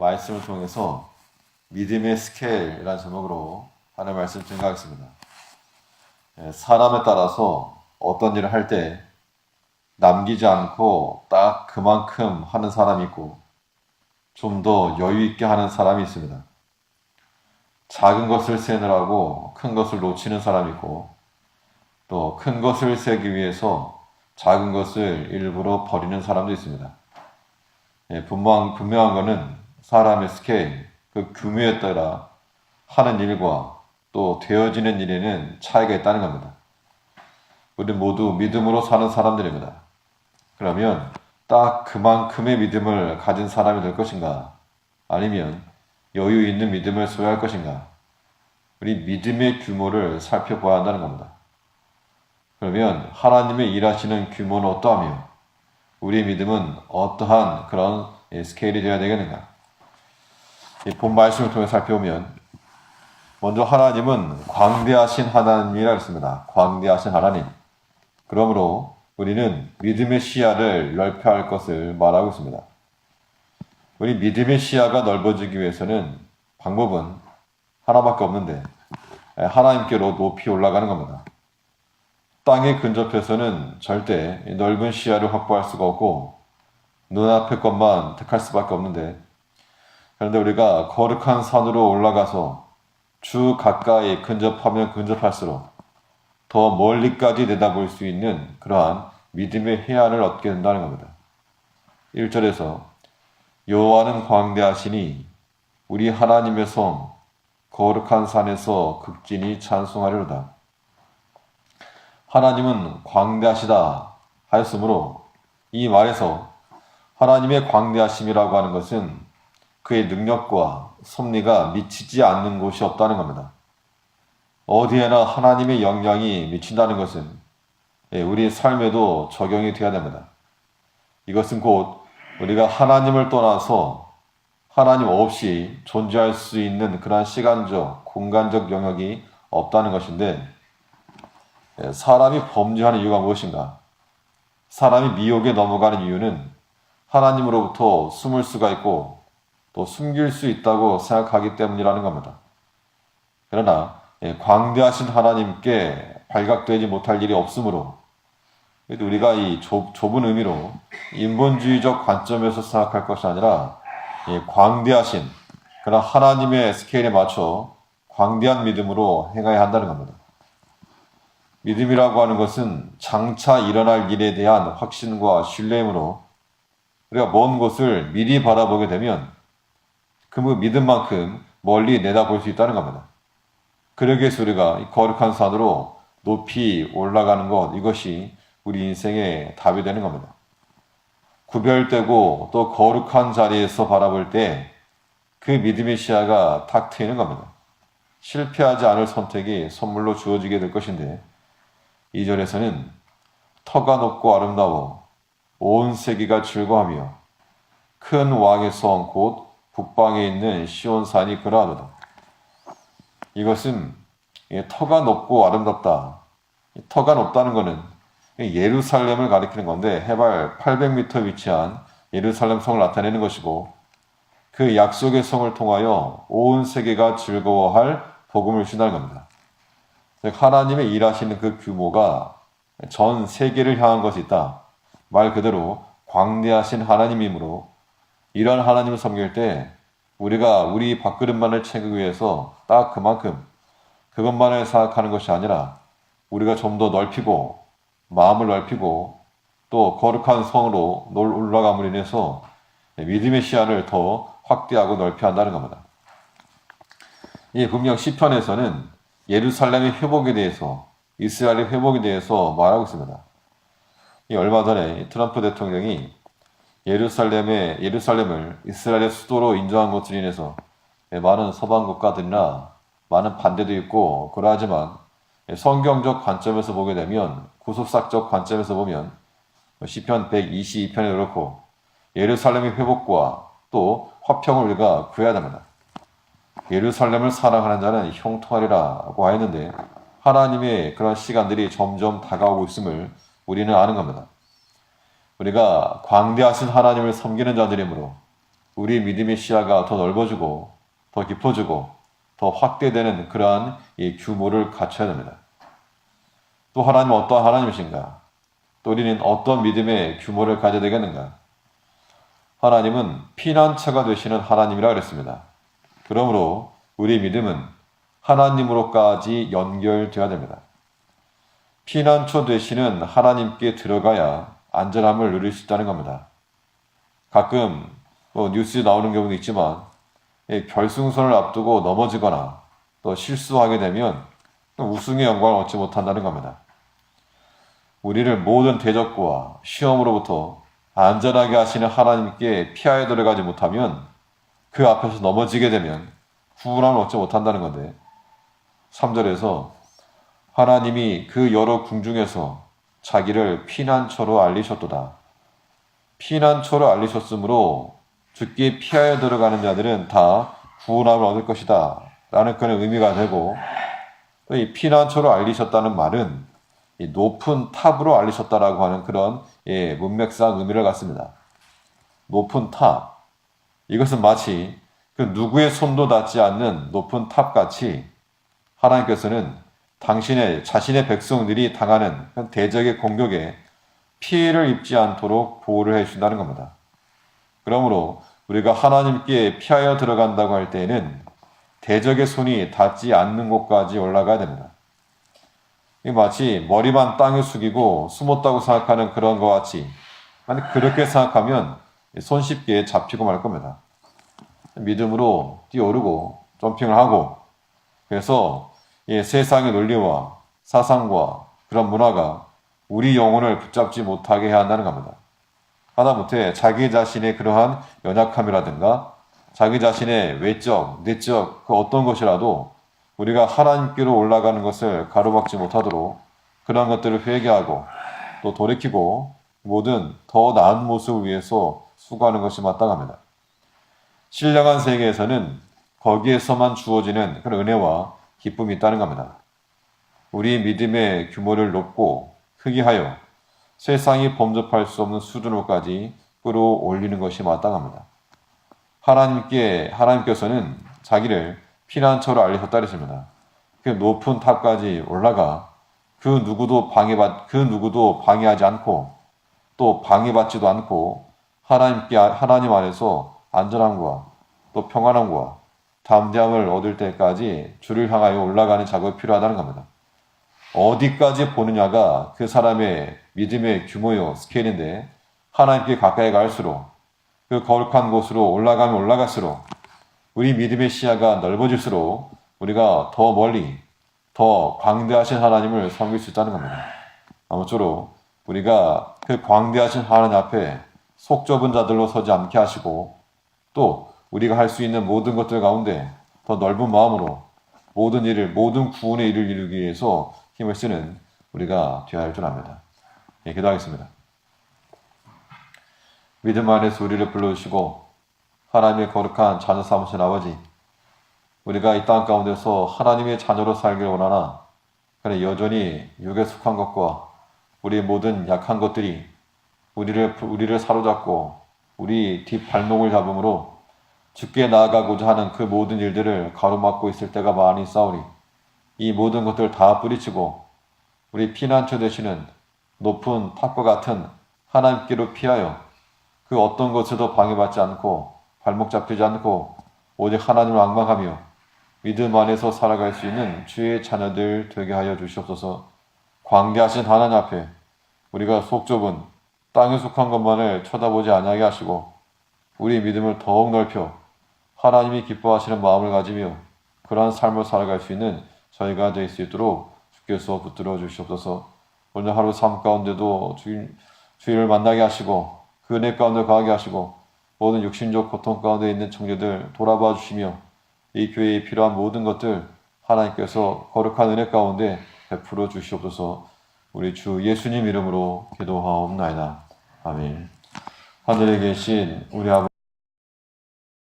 말씀을 통해서 믿음의 스케일이라는 제목으로 하나님의 말씀을 증거하겠습니다. 사람에 따라서 어떤 일을 할 때 남기지 않고 딱 그만큼 하는 사람이 있고 좀 더 여유 있게 하는 사람이 있습니다. 작은 것을 세느라고 큰 것을 놓치는 사람이 있고 또 큰 것을 세기 위해서 작은 것을 일부러 버리는 사람도 있습니다. 분명한 것은 사람의 스케일, 그 규모에 따라 하는 일과 또 되어지는 일에는 차이가 있다는 겁니다. 우리 모두 믿음으로 사는 사람들입니다. 그러면 딱 그만큼의 믿음을 가진 사람이 될 것인가? 아니면 여유 있는 믿음을 소유할 것인가? 우리 믿음의 규모를 살펴봐야 한다는 겁니다. 그러면 하나님의 일하시는 규모는 어떠하며 우리의 믿음은 어떠한 그런 스케일이 되어야 되겠는가? 본 말씀을 통해 살펴보면 먼저 하나님은 광대하신 하나님이라고 했습니다. 광대하신 하나님. 그러므로 우리는 믿음의 시야를 넓혀야 할 것을 말하고 있습니다. 우리 믿음의 시야가 넓어지기 위해서는 방법은 하나밖에 없는데 하나님께로 높이 올라가는 겁니다. 땅에 근접해서는 절대 넓은 시야를 확보할 수가 없고 눈앞의 것만 택할 수밖에 없는데 그런데 우리가 거룩한 산으로 올라가서 주 가까이 근접하면 근접할수록 더 멀리까지 내다볼 수 있는 그러한 믿음의 해안을 얻게 된다는 겁니다. 1절에서 여호와는 광대하시니 우리 하나님의 성 거룩한 산에서 극진히 찬송하리로다. 하나님은 광대하시다 하였으므로 이 말에서 하나님의 광대하심이라고 하는 것은 그의 능력과 섭리가 미치지 않는 곳이 없다는 겁니다. 어디에나 하나님의 영향이 미친다는 것은 우리 삶에도 적용이 되어야 됩니다. 이것은 곧 우리가 하나님을 떠나서 하나님 없이 존재할 수 있는 그러한 시간적, 공간적 영역이 없다는 것인데 사람이 범죄하는 이유가 무엇인가? 사람이 미혹에 넘어가는 이유는 하나님으로부터 숨을 수가 있고 또 숨길 수 있다고 생각하기 때문이라는 겁니다. 그러나 광대하신 하나님께 발각되지 못할 일이 없으므로 우리가 이 좁은 의미로 인본주의적 관점에서 생각할 것이 아니라 광대하신 그런 하나님의 스케일에 맞춰 광대한 믿음으로 행해야 한다는 겁니다. 믿음이라고 하는 것은 장차 일어날 일에 대한 확신과 신뢰이므로 우리가 먼 곳을 미리 바라보게 되면 그 믿음만큼 멀리 내다볼 수 있다는 겁니다. 그러기 위해서 우리가 거룩한 산으로 높이 올라가는 것, 이것이 우리 인생의 답이 되는 겁니다. 구별되고 또 거룩한 자리에서 바라볼 때 그 믿음의 시야가 탁 트이는 겁니다. 실패하지 않을 선택이 선물로 주어지게 될 것인데 2절에서는 터가 높고 아름다워 온 세계가 즐거워하며 큰 왕의 성 곧 북방에 있는 시온산이 그러하도다. 이것은 터가 높고 아름답다. 터가 높다는 것은 예루살렘을 가리키는 건데 해발 800m 위치한 예루살렘 성을 나타내는 것이고 그 약속의 성을 통하여 온 세계가 즐거워할 복음을 주신다는 겁니다. 하나님의 일하시는 그 규모가 전 세계를 향한 것이 있다. 말 그대로 광대하신 하나님이므로 이런 하나님을 섬길 때 우리가 우리 밥그릇만을 채우기 위해서 딱 그만큼 그것만을 생각하는 것이 아니라 우리가 좀 더 넓히고 마음을 넓히고 또 거룩한 성으로 올라감으로 인해서 믿음의 시야를 더 확대하고 넓혀야 한다는 겁니다. 분명 시편에서는 예루살렘의 회복에 대해서 이스라엘의 회복에 대해서 말하고 있습니다. 얼마 전에 트럼프 대통령이 예루살렘을 이스라엘의 수도로 인정한 것으로 인해서 많은 서방 국가들이나 많은 반대도 있고 그러하지만 성경적 관점에서 보게 되면 구속사적 관점에서 보면 시편 122편에 그렇고 예루살렘의 회복과 또 화평을 우리가 구해야 됩니다. 예루살렘을 사랑하는 자는 형통하리라고 하였는데 하나님의 그런 시간들이 점점 다가오고 있음을 우리는 아는 겁니다. 우리가 광대하신 하나님을 섬기는 자들이므로 우리 믿음의 시야가 더 넓어지고 더 깊어지고 더 확대되는 그러한 이 규모를 갖춰야 됩니다. 또 하나님은 어떠한 하나님이신가? 또 우리는 어떤 믿음의 규모를 가져야 되겠는가? 하나님은 피난처가 되시는 하나님이라 그랬습니다. 그러므로 우리 믿음은 하나님으로까지 연결되어야 됩니다. 피난처 되시는 하나님께 들어가야 안전함을 누릴 수 있다는 겁니다. 가끔 뉴스에 나오는 경우도 있지만 결승선을 앞두고 넘어지거나 또 실수하게 되면 우승의 영광을 얻지 못한다는 겁니다. 우리를 모든 대적과 시험으로부터 안전하게 하시는 하나님께 피하여 들어가지 못하면 그 앞에서 넘어지게 되면 구원함을 얻지 못한다는 건데 3절에서 하나님이 그 여러 궁중에서 자기를 피난처로 알리셨도다. 피난처로 알리셨으므로 주께 피하여 들어가는 자들은 다 구원함을 얻을 것이다 라는 그런 의미가 되고, 이 피난처로 알리셨다는 말은 이 높은 탑으로 알리셨다라고 하는 그런 문맥상 의미를 갖습니다. 높은 탑, 이것은 마치 그 누구의 손도 닿지 않는 높은 탑같이 하나님께서는 자신의 백성들이 당하는 대적의 공격에 피해를 입지 않도록 보호를 해주신다는 겁니다. 그러므로 우리가 하나님께 피하여 들어간다고 할 때에는 대적의 손이 닿지 않는 곳까지 올라가야 됩니다. 마치 머리만 땅에 숙이고 숨었다고 생각하는 그런 것 같이, 그렇게 생각하면 손쉽게 잡히고 말 겁니다. 믿음으로 뛰어오르고 점핑을 하고, 그래서 세상의 논리와 사상과 그런 문화가 우리 영혼을 붙잡지 못하게 해야 한다는 겁니다. 하다못해 자기 자신의 그러한 연약함이라든가 자기 자신의 외적, 내적 그 어떤 것이라도 우리가 하나님께로 올라가는 것을 가로막지 못하도록 그런 것들을 회개하고 또 돌이키고 모든 더 나은 모습을 위해서 수고하는 것이 마땅합니다. 신령한 세계에서는 거기에서만 주어지는 그런 은혜와 기쁨이 있다는 겁니다. 우리 믿음의 규모를 높고 크게 하여 세상이 범접할 수 없는 수준으로까지 끌어올리는 것이 마땅합니다. 하나님께서는 자기를 피난처로 알리셨다 그랬습니다. 그 높은 탑까지 올라가 그 누구도 방해하지 않고 또 방해받지도 않고 하나님 안에서 안전함과 또 평안함과 담대함을 얻을 때까지 주를 향하여 올라가는 작업이 필요하다는 겁니다. 어디까지 보느냐가 그 사람의 믿음의 규모요 스케일인데, 하나님께 가까이 갈수록 그 거룩한 곳으로 올라가면 올라갈수록 우리 믿음의 시야가 넓어질수록 우리가 더 멀리 더 광대하신 하나님을 섬길 수 있다는 겁니다. 아무쪼록 우리가 그 광대하신 하나님 앞에 속 좁은 자들로 서지 않게 하시고, 또 우리가 할 수 있는 모든 것들 가운데 더 넓은 마음으로 모든 구원의 일을 이루기 위해서 힘을 쓰는 우리가 되어야 할 줄 압니다. 기도하겠습니다. 믿음 안에서 우리를 불러주시고 하나님의 거룩한 자녀 삼으신 아버지, 우리가 이 땅 가운데서 하나님의 자녀로 살기를 원하나 그러나 여전히 육에 속한 것과 우리의 모든 약한 것들이 우리를 사로잡고 우리 뒷발목을 잡음으로 주께 나아가고자 하는 그 모든 일들을 가로막고 있을 때가 많이 있사오니, 이 모든 것들을 다 뿌리치고 우리 피난처 되시는 높은 탑과 같은 하나님께로 피하여 그 어떤 것에도 방해받지 않고 발목 잡히지 않고 오직 하나님을 앙망하며 믿음 안에서 살아갈 수 있는 주의 자녀들 되게 하여 주시옵소서. 광대하신 하나님 앞에 우리가 속 좁은 땅에 속한 것만을 쳐다보지 아니하게 하시고 우리 믿음을 더욱 넓혀 하나님이 기뻐하시는 마음을 가지며 그러한 삶을 살아갈 수 있는 저희가 될 수 있도록 주께서 붙들어 주시옵소서. 오늘 하루 삶 가운데도 주일을 만나게 하시고 그 은혜 가운데 가게 하시고 모든 육신적 고통 가운데 있는 청년들 돌아봐 주시며 이 교회에 필요한 모든 것들 하나님께서 거룩한 은혜 가운데 베풀어 주시옵소서. 우리 주 예수님 이름으로 기도하옵나이다. 아멘. 하늘에 계신 우리 아버지,